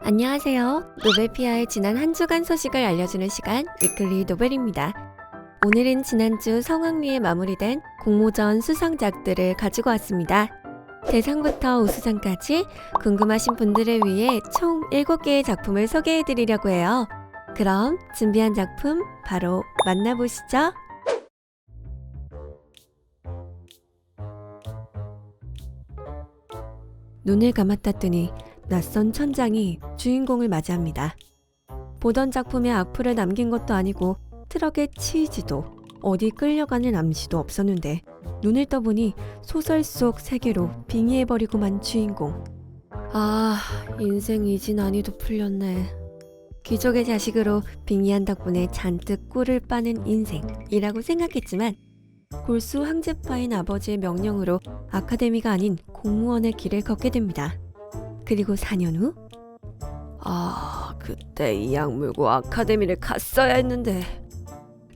안녕하세요. 노벨피아의 지난 한 주간 소식을 알려주는 시간 위클리 노벨입니다. 오늘은 지난주 성황리에 마무리된 공모전 수상작들을 가지고 왔습니다. 대상부터 우수상까지 궁금하신 분들을 위해 총 7개의 작품을 소개해드리려고 해요. 그럼 준비한 작품 바로 만나보시죠. 눈을 감았다 뜨니 낯선 천장이 주인공을 맞이합니다. 보던 작품에 악플을 남긴 것도 아니고 트럭에 치이지도 어디 끌려가는 암시도 없었는데 눈을 떠보니 소설 속 세계로 빙의해버리고만 주인공. 아, 인생 이지 난이도 풀렸네. 귀족의 자식으로 빙의한 덕분에 잔뜩 꿀을 빠는 인생이라고 생각했지만 골수 황제파인 아버지의 명령으로 아카데미가 아닌 공무원의 길을 걷게 됩니다. 그리고 4년 후? 그때 이 약물고 아카데미를 갔어야 했는데.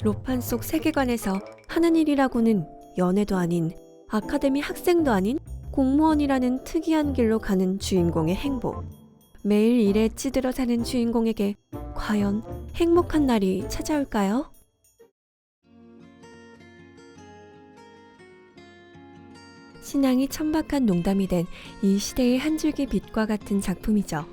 로판 속 세계관에서 하는 일이라고는 연애도 아닌 아카데미 학생도 아닌 공무원이라는 특이한 길로 가는 주인공의 행복. 매일 일에 찌들어 사는 주인공에게 과연 행복한 날이 찾아올까요? 신앙이 천박한 농담이 된 이 시대의 한 줄기 빛과 같은 작품이죠.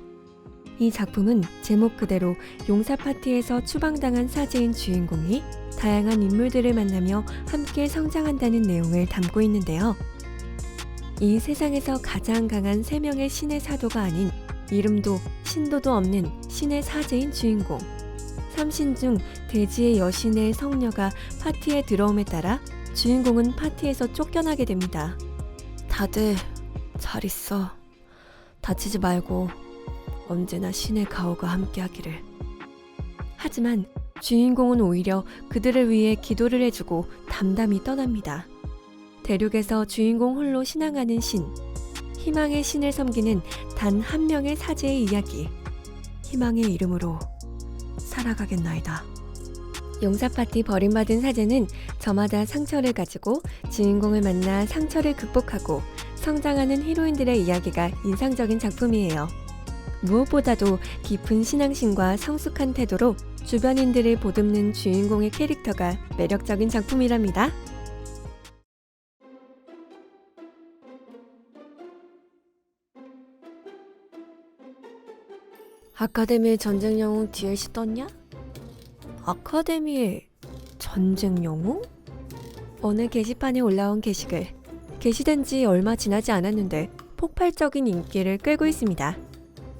이 작품은 제목 그대로 용사 파티에서 추방당한 사제인 주인공이 다양한 인물들을 만나며 함께 성장한다는 내용을 담고 있는데요. 이 세상에서 가장 강한 3명의 신의 사도가 아닌 이름도 신도도 없는 신의 사제인 주인공. 3신 중 대지의 여신의 성녀가 파티에 들어옴에 따라 주인공은 파티에서 쫓겨나게 됩니다. 다들 잘 있어. 다치지 말고 언제나 신의 가호가 함께하기를. 하지만 주인공은 오히려 그들을 위해 기도를 해주고 담담히 떠납니다. 대륙에서 주인공 홀로 신앙하는 신, 희망의 신을 섬기는 단 한 명의 사제의 이야기. 희망의 이름으로 살아가겠나이다. 용사 파티 버림받은 사제는 저마다 상처를 가지고 주인공을 만나 상처를 극복하고 성장하는 히로인들의 이야기가 인상적인 작품이에요. 무엇보다도 깊은 신앙심과 성숙한 태도로 주변인들을 보듬는 주인공의 캐릭터가 매력적인 작품이랍니다. 아카데미의 전쟁 영웅 DLC 떴냐? 아카데미의 전쟁 영웅? 어느 게시판에 올라온 게시글. 게시된 지 얼마 지나지 않았는데 폭발적인 인기를 끌고 있습니다.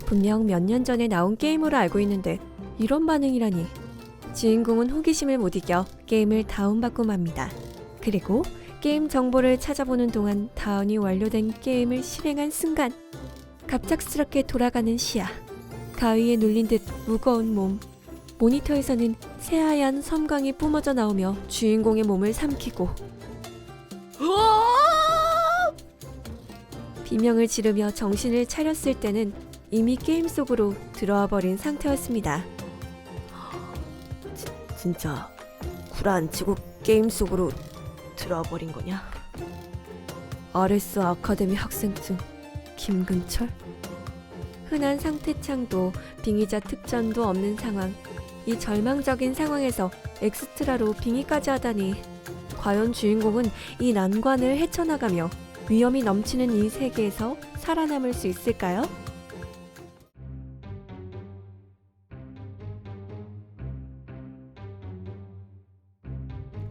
분명 몇 년 전에 나온 게임으로 알고 있는데 이런 반응이라니. 주인공은 호기심을 못 이겨 게임을 다운받고 맙니다. 그리고 게임 정보를 찾아보는 동안 다운이 완료된 게임을 실행한 순간 갑작스럽게 돌아가는 시야. 가위에 눌린 듯 무거운 몸. 모니터에서는 새하얀 섬광이 뿜어져 나오며 주인공의 몸을 삼키고 비명을 지르며 정신을 차렸을 때는 이미 게임 속으로 들어와 버린 상태였습니다. 진짜 구라안치고 게임 속으로 들어와 버린 거냐? RS 아카데미 학생증 김근철? 흔한 상태창도 빙의자 특전도 없는 상황. 이 절망적인 상황에서 엑스트라로 빙의까지 하다니. 과연 주인공은 이 난관을 헤쳐나가며 위험이 넘치는 이 세계에서 살아남을 수 있을까요?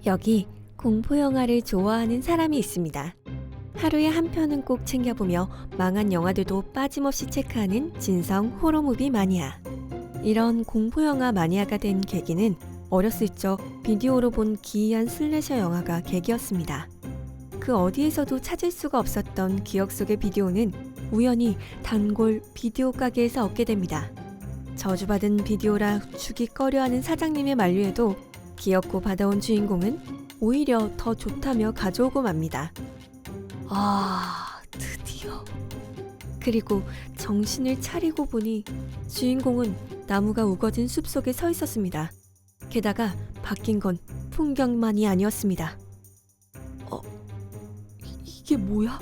여기 공포영화를 좋아하는 사람이 있습니다. 하루에 한 편은 꼭 챙겨보며 망한 영화들도 빠짐없이 체크하는 진성 호러무비 마니아. 이런 공포영화 마니아가 된 계기는 어렸을 적 비디오로 본 기이한 슬래셔 영화가 계기였습니다. 그 어디에서도 찾을 수가 없었던 기억 속의 비디오는 우연히 단골 비디오 가게에서 얻게 됩니다. 저주받은 비디오라 주기 꺼려하는 사장님의 만류에도 귀엽고 받아온 주인공은 오히려 더 좋다며 가져오고 맙니다. 드디어. 그리고 정신을 차리고 보니 주인공은 나무가 우거진 숲속에 서 있었습니다. 게다가 바뀐 건 풍경만이 아니었습니다. 이게 뭐야?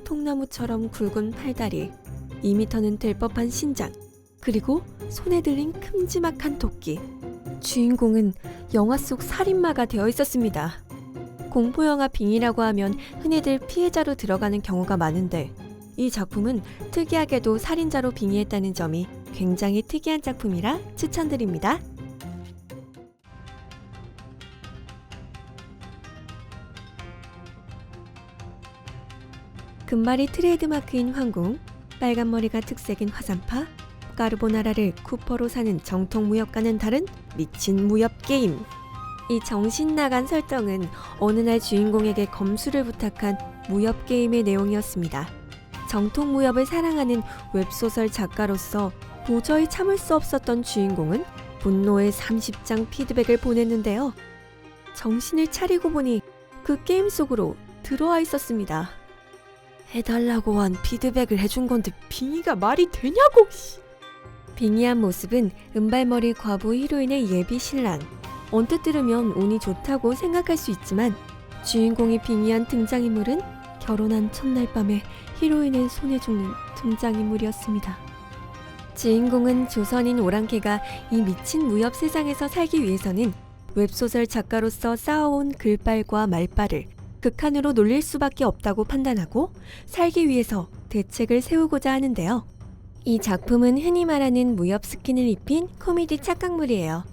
통나무처럼 굵은 팔다리, 2m는 될 법한 신장, 그리고 손에 들린 큼지막한 도끼. 주인공은 영화 속 살인마가 되어 있었습니다. 공포영화 빙이라고 하면 흔히들 피해자로 들어가는 경우가 많은데 이 작품은 특이하게도 살인자로 빙의했다는 점이 굉장히 특이한 작품이라 추천드립니다. 금발이 트레이드마크인 황궁, 빨간 머리가 특색인 화산파, 까르보나라를 쿠퍼로 사는 정통 무협과는 다른 미친 무협 게임. 이 정신나간 설정은 어느 날 주인공에게 검수를 부탁한 무협 게임의 내용이었습니다. 정통 무협을 사랑하는 웹소설 작가로서 도저히 참을 수 없었던 주인공은 분노의 30장 피드백을 보냈는데요. 정신을 차리고 보니 그 게임 속으로 들어와 있었습니다. 해달라고 한 피드백을 해준 건데 빙의가 말이 되냐고! 빙의한 모습은 은발머리 과부 히로인의 예비 신랑. 언뜻 들으면 운이 좋다고 생각할 수 있지만 주인공이 빙의한 등장인물은 결혼한 첫날 밤에 히로인의 손에 죽는 등장인물이었습니다. 주인공은 조선인 오랑캐가 이 미친 무협 세상에서 살기 위해서는 웹소설 작가로서 쌓아온 글빨과 말빨을 극한으로 놀릴 수밖에 없다고 판단하고 살기 위해서 대책을 세우고자 하는데요. 이 작품은 흔히 말하는 무협 스킨을 입힌 코미디 착각물이에요.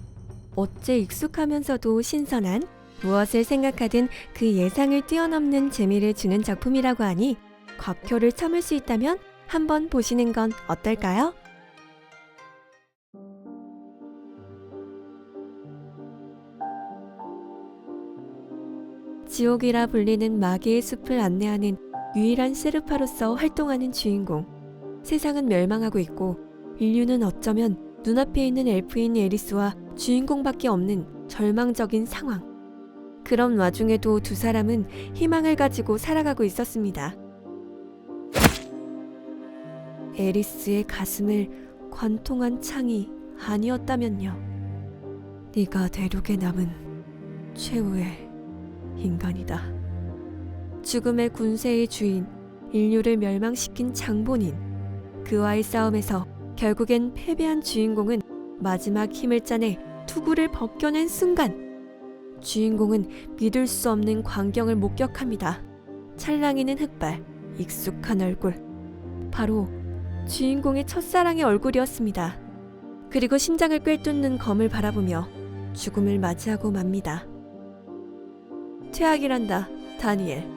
어째 익숙하면서도 신선한, 무엇을 생각하든 그 예상을 뛰어넘는 재미를 주는 작품이라고 하니 곽표를 참을 수 있다면 한번 보시는 건 어떨까요? 지옥이라 불리는 마계의 숲을 안내하는 유일한 세르파로서 활동하는 주인공. 세상은 멸망하고 있고 인류는 어쩌면 눈앞에 있는 엘프인 에리스와 주인공밖에 없는 절망적인 상황. 그런 와중에도 두 사람은 희망을 가지고 살아가고 있었습니다. 에리스의 가슴을 관통한 창이 아니었다면요. 네가 대륙에 남은 최후의 인간이다. 죽음의 군세의 주인, 인류를 멸망시킨 장본인. 그와의 싸움에서 결국엔 패배한 주인공은 마지막 힘을 짜내 투구를 벗겨낸 순간 주인공은 믿을 수 없는 광경을 목격합니다. 찰랑이는 흑발, 익숙한 얼굴. 바로 주인공의 첫사랑의 얼굴이었습니다. 그리고 심장을 꿰뚫는 검을 바라보며 죽음을 맞이하고 맙니다. 퇴학이란다, 다니엘.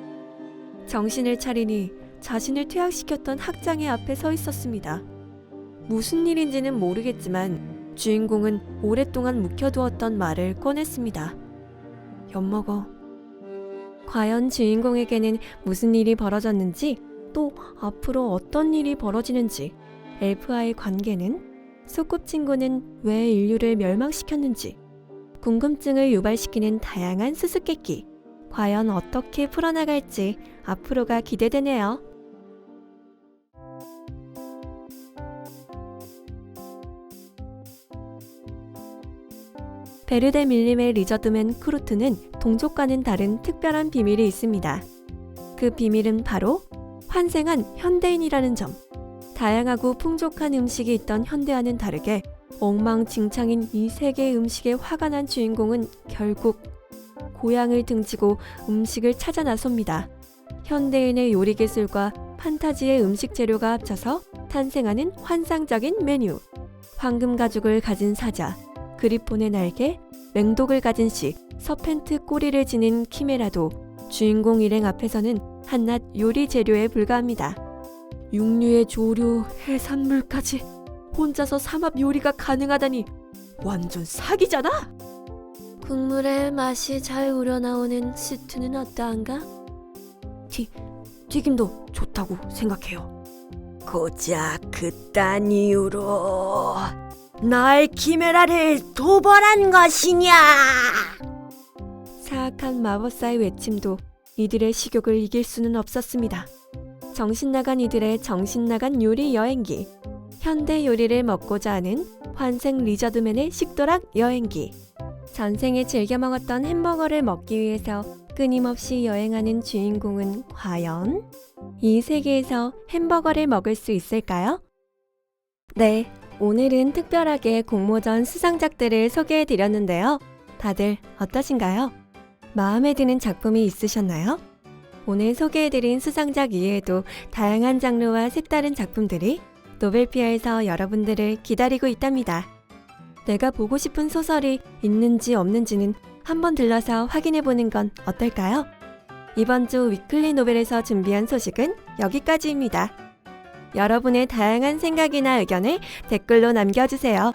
정신을 차리니 자신을 퇴학시켰던 학장의 앞에 서 있었습니다. 무슨 일인지는 모르겠지만 주인공은 오랫동안 묵혀두었던 말을 꺼냈습니다. 엿먹어. 과연 주인공에게는 무슨 일이 벌어졌는지, 또 앞으로 어떤 일이 벌어지는지, 엘프와의 관계는, 소꿉친구는 왜 인류를 멸망시켰는지, 궁금증을 유발시키는 다양한 수수께끼. 과연 어떻게 풀어나갈지 앞으로가 기대되네요. 베르데 밀림의 리저드맨 크루트는 동족과는 다른 특별한 비밀이 있습니다. 그 비밀은 바로 환생한 현대인이라는 점. 다양하고 풍족한 음식이 있던 현대와는 다르게 엉망진창인 이 세계의 음식에 화가 난 주인공은 결국 고향을 등지고 음식을 찾아 나섭니다. 현대인의 요리 기술과 판타지의 음식 재료가 합쳐서 탄생하는 환상적인 메뉴. 황금 가죽을 가진 사자, 그리폰의 날개, 맹독을 가진 식, 서펜트 꼬리를 지닌 키메라도 주인공 일행 앞에서는 한낱 요리 재료에 불과합니다. 육류의 조류, 해산물까지 혼자서 삼합 요리가 가능하다니 완전 사기잖아? 국물의 맛이 잘 우러나오는 스튜는 어떠한가? 튀김도 좋다고 생각해요. 고작 그딴 이유로 날 키메라를 도벌한 것이냐? 사악한 마법사의 외침도 이들의 식욕을 이길 수는 없었습니다. 정신나간 이들의 정신나간 요리 여행기. 현대 요리를 먹고자 하는 환생 리저드맨의 식도락 여행기. 전생에 즐겨 먹었던 햄버거를 먹기 위해서 끊임없이 여행하는 주인공은 과연 이 세계에서 햄버거를 먹을 수 있을까요? 네, 오늘은 특별하게 공모전 수상작들을 소개해 드렸는데요. 다들 어떠신가요? 마음에 드는 작품이 있으셨나요? 오늘 소개해 드린 수상작 이외에도 다양한 장르와 색다른 작품들이 노벨피아에서 여러분들을 기다리고 있답니다. 내가 보고 싶은 소설이 있는지 없는지는 한번 들러서 확인해 보는 건 어떨까요? 이번 주 위클리 노벨에서 준비한 소식은 여기까지입니다. 여러분의 다양한 생각이나 의견을 댓글로 남겨주세요.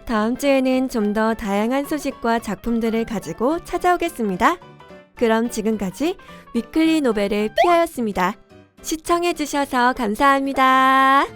다음 주에는 좀 더 다양한 소식과 작품들을 가지고 찾아오겠습니다. 그럼 지금까지 위클리 노벨의 피아였습니다. 시청해주셔서 감사합니다.